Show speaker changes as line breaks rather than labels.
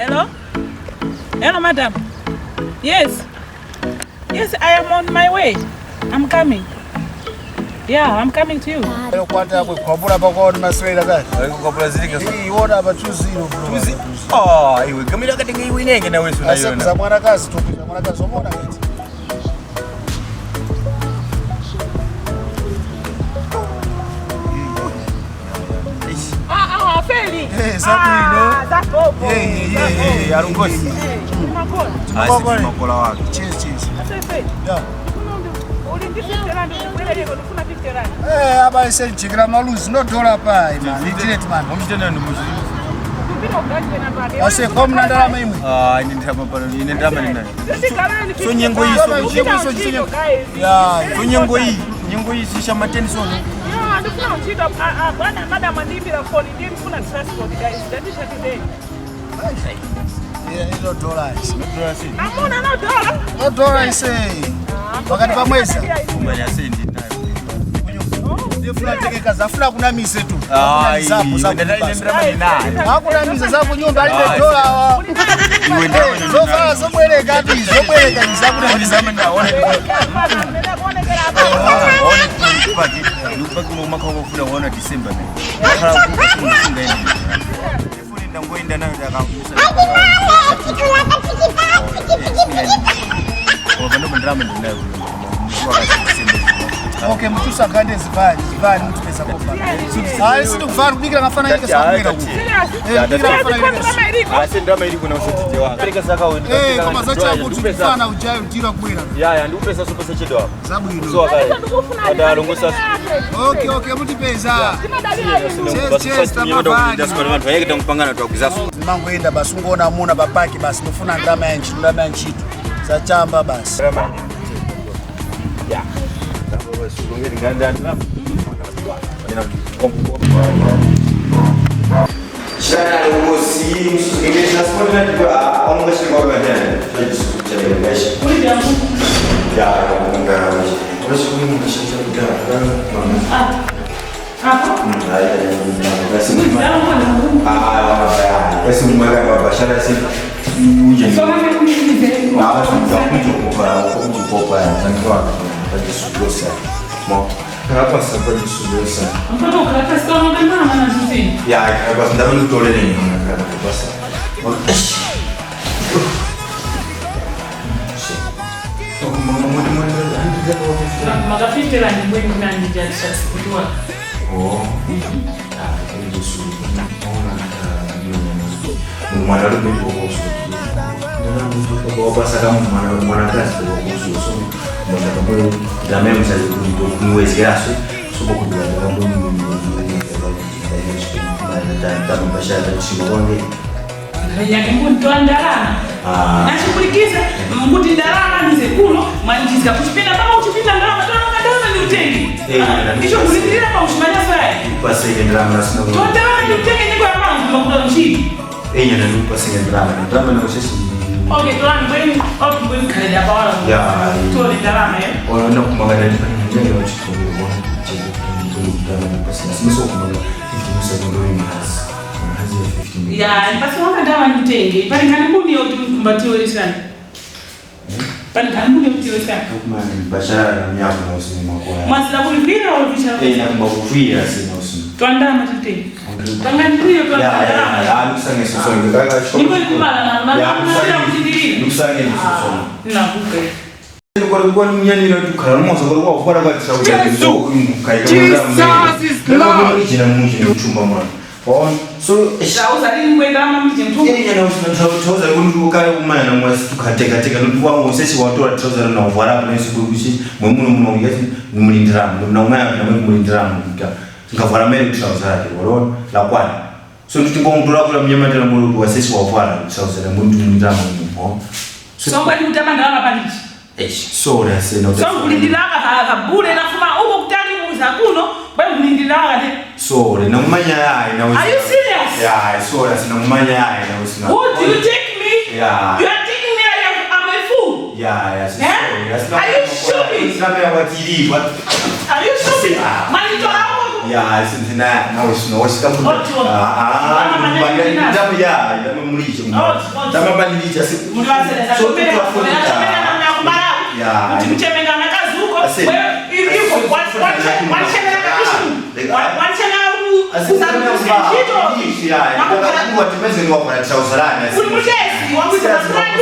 Hello? Hello, madam. Yes. Yes, I am on my way. I'm coming. Yeah, I'm coming to you.
Oh,
iwe kamira katenga iwe inenge nawe suna yona.
Za mwanakazi tukuja mwanakazi omona ngati.
Feli.
Sabrino.
Zapopo.
Arungosi.
Makola wake.
Cheers.
Yeah.
Aba senchikira maluzi no dollar pa ina. Direct man.
Omutena ndo mushi.
Ase komna ndalama imwe.
Ine ndama pano ine ndama ni nani? So
nyengo iyi
nyengo iyi sisha mateni so.
Yeah, ndifuna uchita bwana madam andipira phone ndifuna transport guys. That is today.
Yeah, no dollar.
Amona no dollar.
No dollar say. Wakati pa mwezi.
Umanya sendi nayo.
Ndifuna tekeka zafuna kuna mise tu. Hakuna mise zapo nyumba alibe dola.
Iwe ndawe
So far somewhere gapi, somewhere kanizakuna
ndizama ndaona. Lupa kuma makao kufuna wana December na. Kala kufunga hivi. Telefoni ndangoenda nayo ndakakusa. Wabando ndrama ndinayo.
Okay, mtusa kande zivani mtu pesa kopa. Sisi tukufana kubikira ngafana ile kesa kubira huko.
Ndrama ili kuna usatije wako. Kale kasa kawe.
Kama zacha kutufana ujayo utira kubira.
Ya ndi upesa super seche do.
Sabu hilo.
So kale. Adalongo sasa.
Okay, mutipeza. Cheers
tamabani. Ndasukwa vantu vayeke tankupangana twakuzaso.
Mangoenda basi ungona muna papaki basi ndofuna ndama ya nchito. Zachamba basi.
Ya. Sulungeni ngandani lapho. Shana ngosi ngeke sponsor kwa ongoshi kwa ngandani. Kuli jamu. Ya, ngandani. Ngosi ngishaka kudala. Hapo? Basi basi mwaga kwa bashara si uje.
So mimi kumizeni.
Kupopa ndio Pajisudosa. Mo. Hapa sasa pajisudosa.
Mtoto ukata sio ngamba na nazuzi.
Ya, hapa ndao nitole nini unakana basa.
Magafite la nyumbani kuna nijali sasa kujua.
Oh. Mwana rume kwa kwa basa kama mwana kazi kwa kuhusu mwana kama jamii mzazi kumwezi yaso sobo kujua ndio ndio mbashara tishibonge
yake mtu andalana nashughulikiza mkuti ndalama nize kuno manjiza kuchipinda kama uchipinda ndalama ni utengi hicho kulipilia kwa ushimanya sasa
pase ndalama nasina
ndalama ni utengi niko ya mama kwa mshiki
na ndio pase ndalama na usisi.
Okay, tuan kale da bawala.
Ya.
Tuan ndalama
Ona kumagana ndio wachukua Simiso kumagana 50 ndio imehasa.
Ya, basi wanga ndawa nitenge. Pale kanibuni yote mkumbatiwe sana. Pale kanibuni yote sana.
Kama bashara na mnyama na usini mako.
Masla kulipira au bishara?
Na kumbukia sina usini.
Tuandama tutenge. Tanganduyo tuandama.
Ya, nusange sasa ngaka shoko.
Niko kumala na sila kujidiri.
Nusange sasa.
Nabuke.
Kwa mnyani na tukara mmoja kwa kufara kwa sauti ya mzoko
Jesus is Lord.
Jina mungu ni uchumba mwana. So
shauza ni mwenda mama mjimtu.
Yeye na usitoza kundu kale umana mwasi tukateka ndu wangu sisi watu wa toza na uvara na siku kushi mwemuno mnongezi mumulindiramu na umana na mumulindiramu ngavara mele toza yake walo la kwani so tutingo mdura kula mnyama tena mulu wa sisi wa uvara toza na mtu mlindiramu mpo
so mbali mtamanda hapa panichi
so na sina
so kulindiraga ka bure na fuma uko kutani muza kuno bali kulindiraga de
so na umanya na
are you serious?
Yeah, so na umanya na usina.
Would you take me?
Yeah.
You are taking me I'm a fool.
Yeah.
Are you sure?
It's not what you what.
Are you sure? Mali to hapo
Ya, sina na washika mtu. Ndio ya, ndio mlisho. Kama badilisha siku.
Mliwasela. So tunafunika na kubara. Ya. Mtimchemenga na kazi huko. Wewe hivi wanachemena kabisa. Wanachemena
Jangan lupa like, share, dan subscribe.